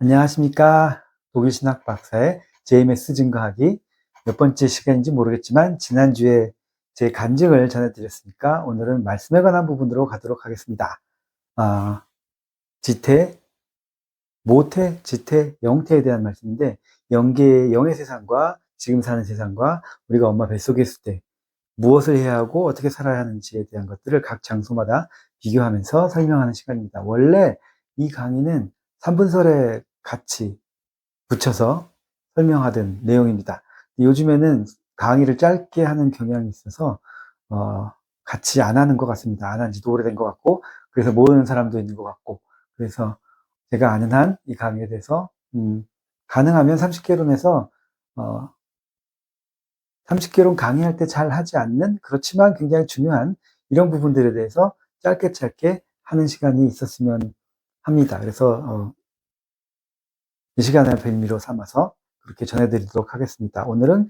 안녕하십니까. 독일신학 박사의 JMS 증거하기 몇 번째 시간인지 모르겠지만 지난주에 제 간증을 전해드렸으니까 오늘은 말씀에 관한 부분으로 가도록 하겠습니다. 지태, 모태, 지태, 영태에 대한 말씀인데 영의 세상과 지금 사는 세상과 우리가 엄마 뱃속에 있을 때 무엇을 해야 하고 어떻게 살아야 하는지에 대한 것들을 각 장소마다 비교하면서 설명하는 시간입니다. 원래 이 강의는 3분설에 같이 붙여서 설명하던 내용입니다. 요즘에는 강의를 짧게 하는 경향이 있어서 같이 안 하는 것 같습니다. 안 한 지도 오래된 것 같고, 그래서 모르는 사람도 있는 것 같고, 그래서 제가 아는 한 이 강의에 대해서 가능하면 30개론에서 30개론 강의할 때 잘 하지 않는, 그렇지만 굉장히 중요한 이런 부분들에 대해서 짧게 하는 시간이 있었으면 합니다. 그래서 이 시간을 별미로 삼아서 그렇게 전해드리도록 하겠습니다. 오늘은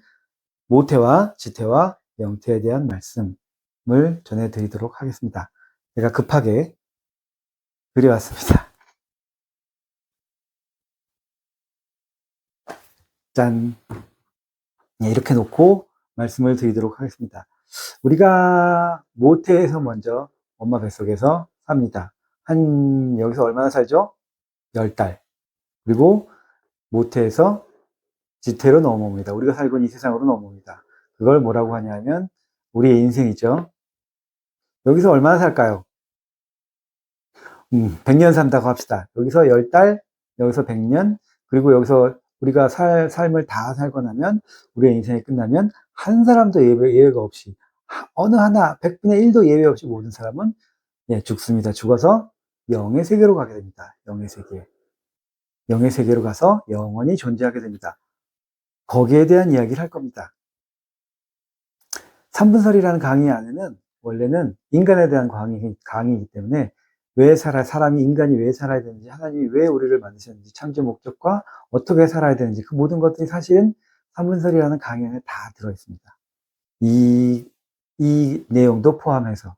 모태와 지태와 영태에 대한 말씀을 전해드리도록 하겠습니다. 제가 급하게 그려왔습니다. 짠! 이렇게 놓고 말씀을 드리도록 하겠습니다. 우리가 모태에서 먼저 엄마 뱃속에서 삽니다. 여기서 얼마나 살죠? 10달. 그리고 모태에서 지태로 넘어옵니다. 우리가 살고 있는 이 세상으로 넘어옵니다. 그걸 뭐라고 하냐면 우리의 인생이죠. 여기서 얼마나 살까요? 100년 산다고 합시다. 여기서 10달, 여기서 100년, 그리고 여기서 우리가 삶을 다 살고 나면, 우리의 인생이 끝나면, 한 사람도 예외가 없이, 어느 하나, 100분의 1도 예외 없이 모든 사람은, 죽습니다. 죽어서 영의 세계로 가게 됩니다. 영의 세계. 영의 세계로 가서 영원히 존재하게 됩니다. 거기에 대한 이야기를 할 겁니다. 3분설이라는 강의 안에는, 원래는 인간에 대한 강의이기 때문에, 인간이 왜 살아야 되는지, 하나님이 왜 우리를 만드셨는지, 창조 목적과 어떻게 살아야 되는지, 그 모든 것들이 사실은 3분설이라는 강의 안에 다 들어있습니다. 이 내용도 포함해서.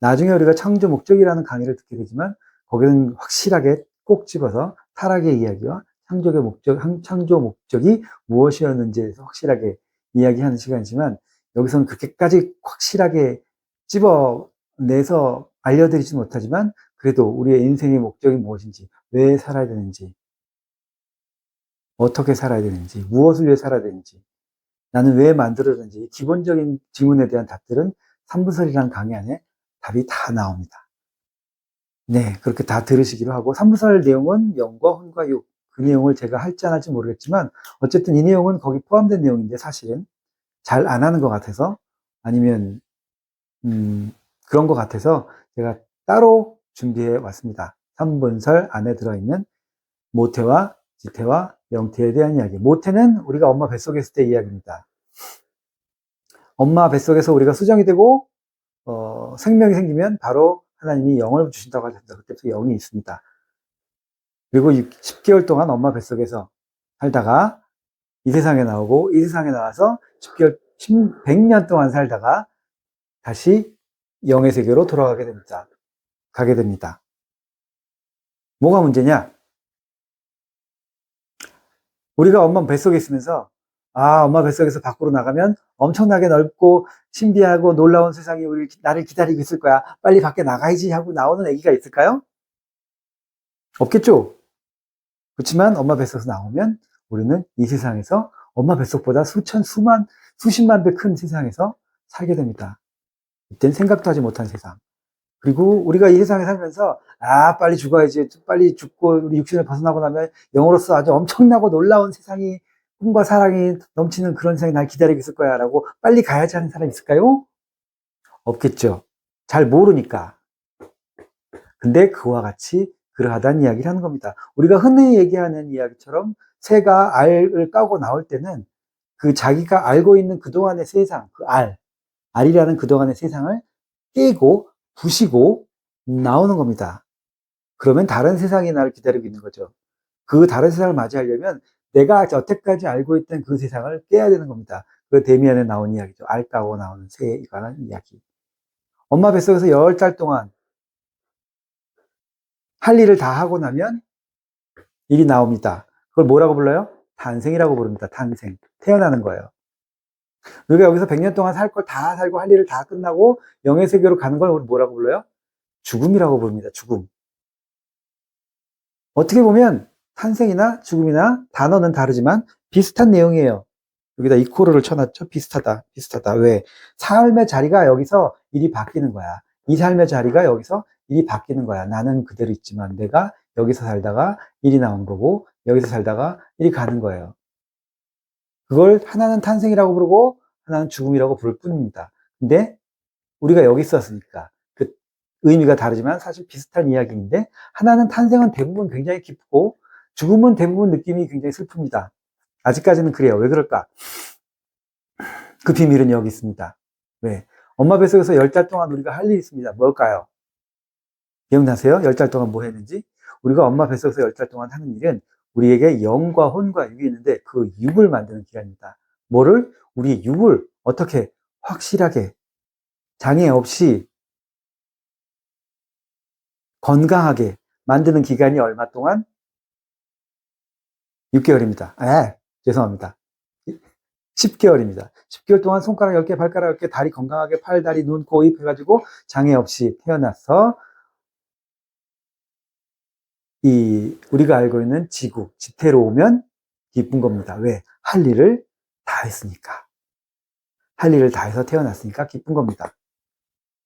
나중에 우리가 창조 목적이라는 강의를 듣게 되지만, 거기는 확실하게 꼭 집어서 타락의 이야기와 창조 목적이 무엇이었는지에 대해서 확실하게 이야기하는 시간이지만, 여기서는 그렇게까지 확실하게 집어내서 알려드리지 못하지만, 그래도 우리의 인생의 목적이 무엇인지, 왜 살아야 되는지, 어떻게 살아야 되는지, 무엇을 위해 살아야 되는지, 나는 왜 만들어졌는지, 기본적인 질문에 대한 답들은 3부설이라는 강의 안에 답이 다 나옵니다. 네, 그렇게 다 들으시기로 하고, 3부설 내용은 영과 혼과 육, 그 내용을 제가 할지 안 할지 모르겠지만, 어쨌든 이 내용은 거기 포함된 내용인데, 사실은 잘 안 하는 것 같아서, 아니면 그런 것 같아서 제가 따로 준비해 왔습니다. 3분설 안에 들어있는 모태와 지태와 영태에 대한 이야기. 모태는 우리가 엄마 뱃속에 있을 때 이야기입니다. 엄마 뱃속에서 우리가 수정이 되고 생명이 생기면 바로 하나님이 영을 주신다고 하셨다. 그때부터 영이 있습니다. 그리고 10개월 동안 엄마 뱃속에서 살다가 이 세상에 나오고, 이 세상에 나와서 10개월, 100년 동안 살다가 다시 영의 세계로 돌아가게 됩니다. 가게 됩니다. 뭐가 문제냐? 우리가 엄마 뱃속에 있으면서, 엄마 뱃속에서 밖으로 나가면 엄청나게 넓고 신비하고 놀라운 세상이 나를 기다리고 있을 거야. 빨리 밖에 나가야지 하고 나오는 애기가 있을까요? 없겠죠? 그렇지만 엄마 뱃속에서 나오면 우리는 이 세상에서 엄마 뱃속보다 수십만 배 큰 세상에서 살게 됩니다. 이땐 생각도 하지 못한 세상. 그리고 우리가 이 세상에 살면서 빨리 죽어야지, 빨리 죽고 우리 육신을 벗어나고 나면 영으로서 아주 엄청나고 놀라운 세상이, 꿈과 사랑이 넘치는 그런 세상이 날 기다리고 있을 거야 라고 빨리 가야지 하는 사람 있을까요? 없겠죠. 잘 모르니까. 근데 그와 같이 그러하다는 이야기를 하는 겁니다. 우리가 흔히 얘기하는 이야기처럼 새가 알을 까고 나올 때는 그 자기가 알고 있는 그동안의 세상, 알이라는 그동안의 세상을 깨고 부시고 나오는 겁니다. 그러면 다른 세상이 나를 기다리고 있는 거죠. 그 다른 세상을 맞이하려면 내가 여태까지 알고 있던 그 세상을 깨야 되는 겁니다. 그 데미안에 나온 이야기죠. 알 까고 나오는 새에 관한 이야기. 엄마 뱃속에서 10달 동안 할 일을 다 하고 나면 일이 나옵니다. 그걸 뭐라고 불러요? 탄생이라고 부릅니다. 탄생. 태어나는 거예요. 우리가 여기서 100년 동안 살 걸 다 살고 할 일을 다 끝나고 영의 세계로 가는 걸 우리 뭐라고 불러요? 죽음이라고 부릅니다. 죽음. 어떻게 보면 탄생이나 죽음이나 단어는 다르지만 비슷한 내용이에요. 여기다 이코르를 쳐놨죠? 비슷하다, 비슷하다. 왜? 삶의 자리가 여기서 일이 바뀌는 거야. 이 삶의 자리가 여기서 일이 바뀌는 거야. 나는 그대로 있지만 내가 여기서 살다가 일이 나온 거고, 여기서 살다가 일이 가는 거예요. 그걸 하나는 탄생이라고 부르고, 하나는 죽음이라고 부를 뿐입니다. 근데 우리가 여기 있었으니까 그 의미가 다르지만 사실 비슷한 이야기인데, 하나는 탄생은 대부분 굉장히 기쁘고, 죽음은 대부분 느낌이 굉장히 슬픕니다. 아직까지는 그래요. 왜 그럴까? 그 비밀은 여기 있습니다. 왜? 엄마 뱃속에서 10달 동안 우리가 할 일이 있습니다. 뭘까요? 기억나세요? 10달 동안 뭐 했는지? 우리가 엄마 뱃속에서 10달 동안 하는 일은 우리에게 영과 혼과 육이 있는데 그 육을 만드는 기간입니다. 뭐를? 우리 육을 어떻게 확실하게 장애 없이 건강하게 만드는 기간이 얼마 동안? 6개월입니다. 죄송합니다. 10개월입니다. 10개월 동안 손가락 10개, 발가락 10개, 다리 건강하게 팔, 다리, 눈, 코, 입 해가지고 장애 없이 태어나서 우리가 알고 있는 지태로 오면 기쁜 겁니다. 왜? 할 일을 다 했으니까. 할 일을 다 해서 태어났으니까 기쁜 겁니다.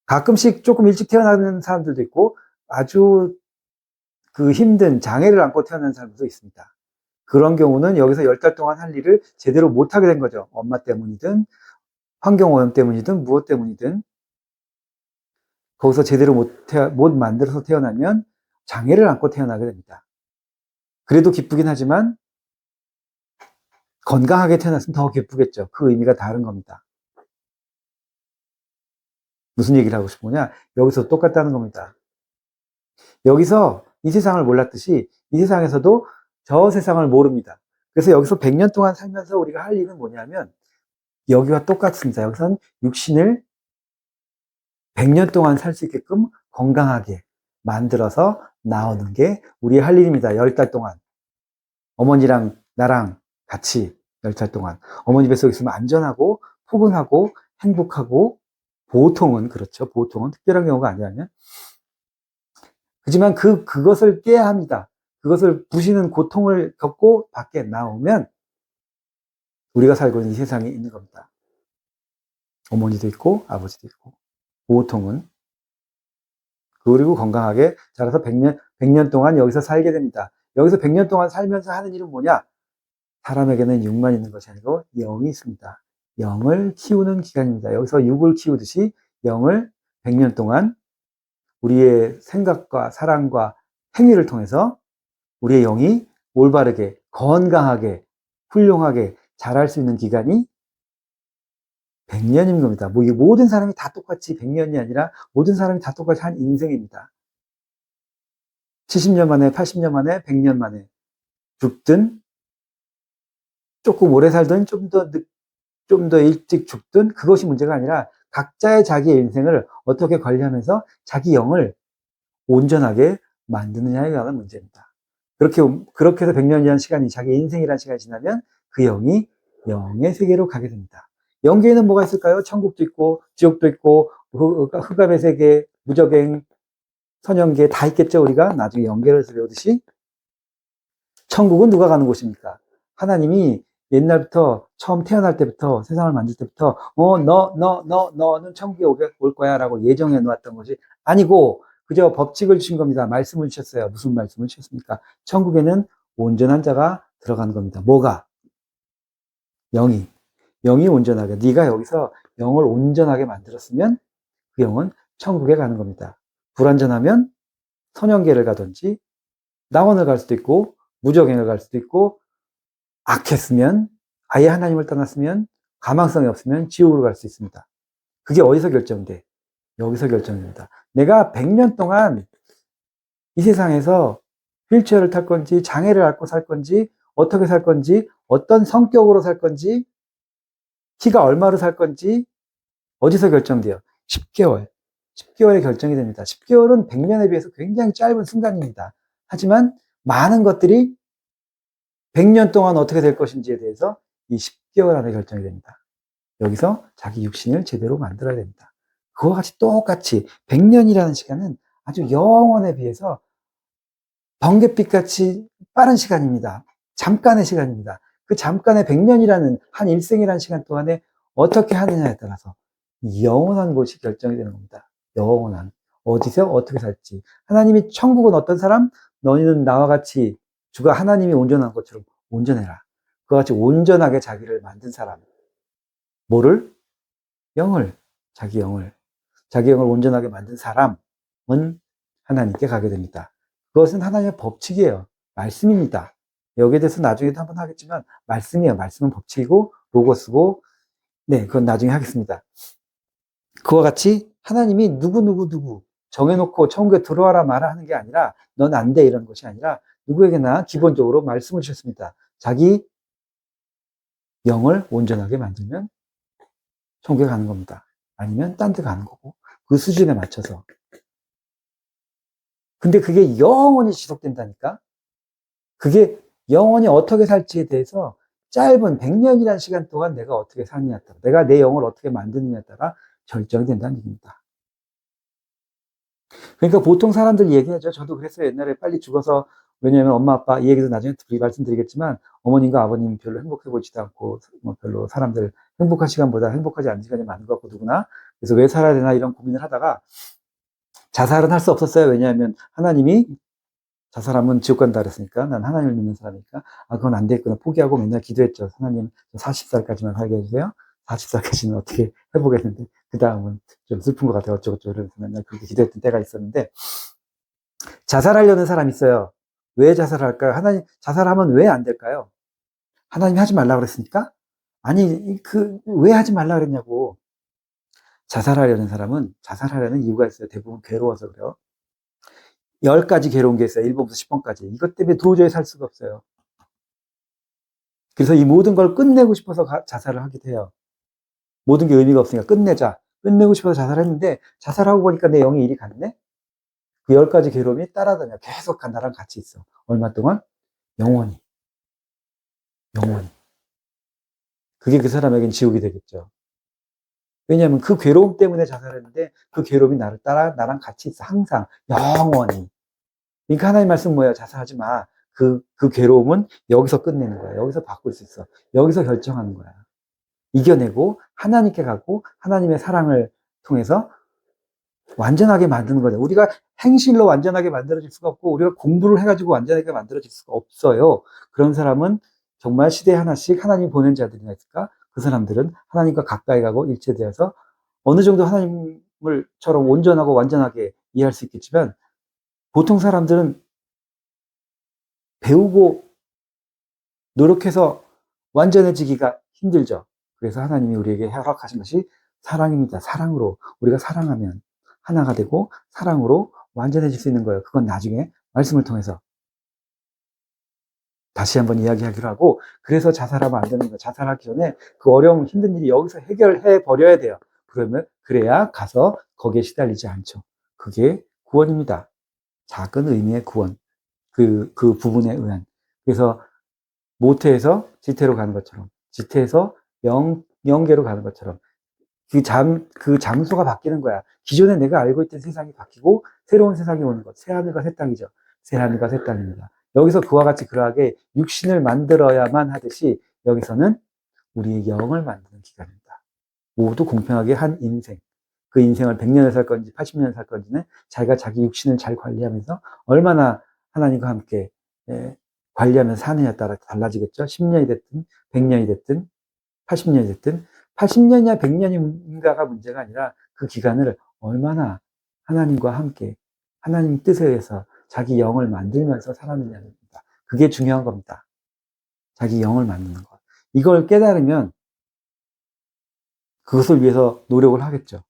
가끔씩 조금 일찍 태어나는 사람들도 있고 아주 그 힘든 장애를 안고 태어난 사람들도 있습니다. 그런 경우는 여기서 10달 동안 할 일을 제대로 못하게 된 거죠. 엄마 때문이든 환경오염 때문이든 무엇 때문이든 거기서 제대로 못 만들어서 태어나면 장애를 안고 태어나게 됩니다. 그래도 기쁘긴 하지만 건강하게 태어났으면 더 기쁘겠죠. 그 의미가 다른 겁니다. 무슨 얘기를 하고 싶은 거냐? 여기서 똑같다는 겁니다. 여기서 이 세상을 몰랐듯이 이 세상에서도 저 세상을 모릅니다. 그래서 여기서 100년 동안 살면서 우리가 할 일은 뭐냐면 여기와 똑같습니다. 여기서는 육신을 100년 동안 살 수 있게끔 건강하게 만들어서 나오는 게 우리의 할 일입니다. 10달 동안. 어머니랑 나랑 같이 10달 동안. 어머니 뱃속에 있으면 안전하고 포근하고 행복하고 보통은 그렇죠. 보통은 특별한 경우가 아니라면. 하지만 그것을 깨야 합니다. 그것을 부시는 고통을 겪고 밖에 나오면 우리가 살고 있는 이 세상에 있는 겁니다. 어머니도 있고 아버지도 있고 보통은 그리고 건강하게 자라서 100년 동안 여기서 살게 됩니다. 여기서 100년 동안 살면서 하는 일은 뭐냐? 사람에게는 육만 있는 것이 아니고 영이 있습니다. 영을 키우는 기간입니다. 여기서 육을 키우듯이 영을 100년 동안 우리의 생각과 사랑과 행위를 통해서 우리의 영이 올바르게 건강하게 훌륭하게 자랄 수 있는 기간이 100년인 겁니다. 뭐 모든 사람이 다 똑같이 100년이 아니라 모든 사람이 다 똑같이 한 인생입니다. 70년 만에 80년 만에 100년 만에 죽든 조금 오래 살든 좀 더 일찍 죽든 그것이 문제가 아니라 각자의 자기의 인생을 어떻게 관리하면서 자기 영을 온전하게 만드느냐에 관한 문제입니다. 그렇게 해서 100년이라는 시간이 자기 인생이라는 시간이 지나면 그 영이 영의 세계로 가게 됩니다. 영계에는 뭐가 있을까요? 천국도 있고 지옥도 있고 흑암의 세계, 무적행, 선영계 다 있겠죠. 우리가 나중에 영계에서 배우듯이. 천국은 누가 가는 곳입니까? 하나님이 옛날부터 처음 태어날 때부터 세상을 만들 때부터 너는 천국에 올 거야 라고 예정해 놓았던 것이 아니고 그저 법칙을 주신 겁니다. 말씀을 주셨어요. 무슨 말씀을 주셨습니까? 천국에는 온전한 자가 들어가는 겁니다. 뭐가? 영이 온전하게 네가 여기서 영을 온전하게 만들었으면 그 영은 천국에 가는 겁니다. 불완전하면 선영계를 가든지 낙원을 갈 수도 있고 무적행을 갈 수도 있고 악했으면 아예 하나님을 떠났으면 가망성이 없으면 지옥으로 갈 수 있습니다. 그게 어디서 결정돼? 여기서 결정됩니다. 내가 100년 동안 이 세상에서 휠체어를 탈 건지 장애를 앓고 살 건지 어떻게 살 건지 어떤 성격으로 살 건지 키가 얼마로 살 건지 어디서 결정돼요? 10개월. 10개월에 결정이 됩니다. 10개월은 100년에 비해서 굉장히 짧은 순간입니다. 하지만 많은 것들이 100년 동안 어떻게 될 것인지에 대해서 이 10개월 안에 결정이 됩니다. 여기서 자기 육신을 제대로 만들어야 됩니다. 그와 같이 똑같이 100년이라는 시간은 아주 영원에 비해서 번갯빛같이 빠른 시간입니다. 잠깐의 시간입니다. 그 잠깐의 100년이라는 한 일생이라는 시간 동안에 어떻게 하느냐에 따라서 영원한 곳이 결정이 되는 겁니다. 영원한. 어디서 어떻게 살지. 하나님이 천국은 어떤 사람? 너희는 나와 같이 주가 하나님이 온전한 것처럼 온전해라. 그와 같이 온전하게 자기를 만든 사람. 뭐를? 영을. 자기 영을. 자기 영을 온전하게 만든 사람은 하나님께 가게 됩니다. 그것은 하나님의 법칙이에요. 말씀입니다. 여기에 대해서 나중에도 한번 하겠지만 말씀이에요. 말씀은 법칙이고 로고스고 네, 그건 나중에 하겠습니다. 그와 같이 하나님이 누구 정해놓고 천국에 들어와라 말아 하는 게 아니라 넌 안 돼 이런 것이 아니라 누구에게나 기본적으로 말씀을 주셨습니다. 자기 영을 온전하게 만들면 천국에 가는 겁니다. 아니면 딴 데 가는 거고 그 수준에 맞춰서. 근데 그게 영원히 지속된다니까? 그게 영원히 어떻게 살지에 대해서 짧은 100년이라는 시간 동안 내가 어떻게 사느냐에 따라, 내가 내 영을 어떻게 만드느냐에 따라 결정이 된다는 얘기입니다. 그러니까 보통 사람들 얘기하죠. 저도 그랬어요. 옛날에 빨리 죽어서, 왜냐하면 엄마, 아빠, 이 얘기도 나중에 말씀드리겠지만, 어머님과 아버님 별로 행복해 보이지도 않고, 뭐 별로 사람들 행복한 시간보다 행복하지 않은 시간이 많은 것 같고, 누구나. 그래서 왜 살아야 되나 이런 고민을 하다가, 자살은 할 수 없었어요. 왜냐하면 하나님이 자살하면 지옥 간다 그랬으니까, 난 하나님을 믿는 사람이니까, 아, 그건 안 되겠구나. 포기하고 맨날 기도했죠. 하나님, 40살까지만 살게 해주세요. 40살까지는 어떻게 해보겠는데, 그 다음은 좀 슬픈 것 같아요. 어쩌고저쩌고 이러면서 맨날 그렇게 기도했던 때가 있었는데, 자살하려는 사람이 있어요. 왜 자살할까요? 하나님, 자살하면 왜 안 될까요? 하나님이 하지 말라 그랬으니까? 아니, 왜 하지 말라 그랬냐고. 자살하려는 사람은 자살하려는 이유가 있어요. 대부분 괴로워서 그래요. 10가지 괴로운 게 있어요. 1번부터 10번까지. 이것 때문에 도저히 살 수가 없어요. 그래서 이 모든 걸 끝내고 싶어서 자살을 하기도 해요. 모든 게 의미가 없으니까 끝내자. 끝내고 싶어서 자살했는데 자살하고 보니까 내 영이 이리 갔네? 그 10가지 괴로움이 따라다녀. 계속 나랑 같이 있어. 얼마 동안? 영원히. 영원히. 그게 그 사람에겐 지옥이 되겠죠. 왜냐하면 그 괴로움 때문에 자살했는데 그 괴로움이 나를 따라 나랑 같이 있어. 항상. 영원히. 그러니까 하나님 말씀 뭐예요? 자살하지 마. 그 괴로움은 여기서 끝내는 거야. 여기서 바꿀 수 있어. 여기서 결정하는 거야. 이겨내고 하나님께 가고 하나님의 사랑을 통해서 완전하게 만드는 거죠. 우리가 행실로 완전하게 만들어질 수가 없고 우리가 공부를 해가지고 완전하게 만들어질 수가 없어요. 그런 사람은 정말 시대에 하나씩 하나님 보낸 자들이나 있을까? 그 사람들은 하나님과 가까이 가고 일체되어서 어느 정도 하나님을처럼 온전하고 완전하게 이해할 수 있겠지만 보통 사람들은 배우고 노력해서 완전해지기가 힘들죠. 그래서 하나님이 우리에게 허락하신 것이 사랑입니다. 사랑으로 우리가 사랑하면 하나가 되고 사랑으로 완전해질 수 있는 거예요. 그건 나중에 말씀을 통해서 다시 한번 이야기하기로 하고 그래서 자살하면 안 되는 거예요. 자살하기 전에 그 어려운 힘든 일이 여기서 해결해 버려야 돼요. 그러면 그래야 가서 거기에 시달리지 않죠. 그게 구원입니다. 작은 의미의 구원. 그 부분에 의한. 그래서 모태에서 지태로 가는 것처럼, 지태에서 영계로 가는 것처럼, 그 장소가 바뀌는 거야. 기존에 내가 알고 있던 세상이 바뀌고, 새로운 세상이 오는 것. 새하늘과 새 땅이죠. 새하늘과 새 땅입니다. 여기서 그와 같이 그러하게 육신을 만들어야만 하듯이, 여기서는 우리의 영을 만드는 기간입니다. 모두 공평하게 한 인생. 그 인생을 100년을 살 건지, 80년을 살 건지는 자기가 자기 육신을 잘 관리하면서 얼마나 하나님과 함께 관리하면서 사느냐에 따라 달라지겠죠. 10년이 됐든 100년이 됐든 80년이 됐든 80년이냐 100년인가가 문제가 아니라 그 기간을 얼마나 하나님과 함께 하나님 뜻에 의해서 자기 영을 만들면서 살았느냐는 겁니다. 그게 중요한 겁니다. 자기 영을 만드는 것. 이걸 깨달으면 그것을 위해서 노력을 하겠죠.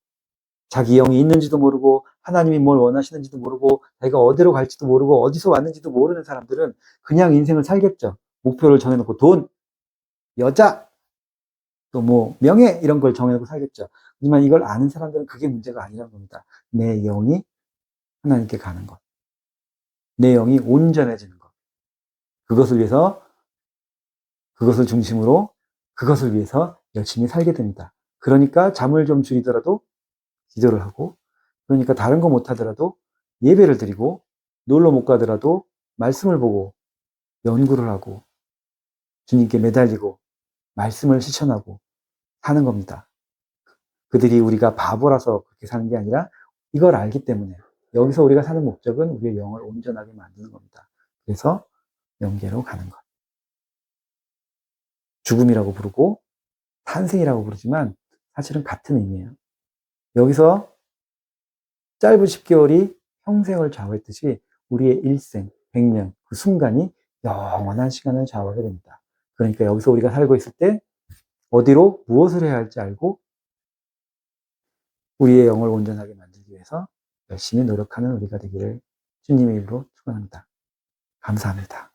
자기 영이 있는지도 모르고 하나님이 뭘 원하시는지도 모르고 자기가 어디로 갈지도 모르고 어디서 왔는지도 모르는 사람들은 그냥 인생을 살겠죠. 목표를 정해놓고 돈, 여자, 또 뭐 명예 이런 걸 정해놓고 살겠죠. 하지만 이걸 아는 사람들은 그게 문제가 아니라는 겁니다. 내 영이 하나님께 가는 것. 내 영이 온전해지는 것. 그것을 위해서 그것을 중심으로 그것을 위해서 열심히 살게 됩니다. 그러니까 잠을 좀 줄이더라도 기도를 하고, 그러니까 다른 거 못하더라도 예배를 드리고, 놀러 못 가더라도 말씀을 보고 연구를 하고 주님께 매달리고 말씀을 실천하고 사는 겁니다. 그들이 우리가 바보라서 그렇게 사는 게 아니라 이걸 알기 때문에, 여기서 우리가 사는 목적은 우리의 영을 온전하게 만드는 겁니다. 그래서 영계로 가는 것. 죽음이라고 부르고 탄생이라고 부르지만 사실은 같은 의미예요. 여기서 짧은 10개월이 평생을 좌우했듯이 우리의 일생, 100년, 그 순간이 영원한 시간을 좌우하게 됩니다. 그러니까 여기서 우리가 살고 있을 때 어디로 무엇을 해야 할지 알고 우리의 영을 온전하게 만들기 위해서 열심히 노력하는 우리가 되기를 주님의 이름으로 축원합니다. 감사합니다.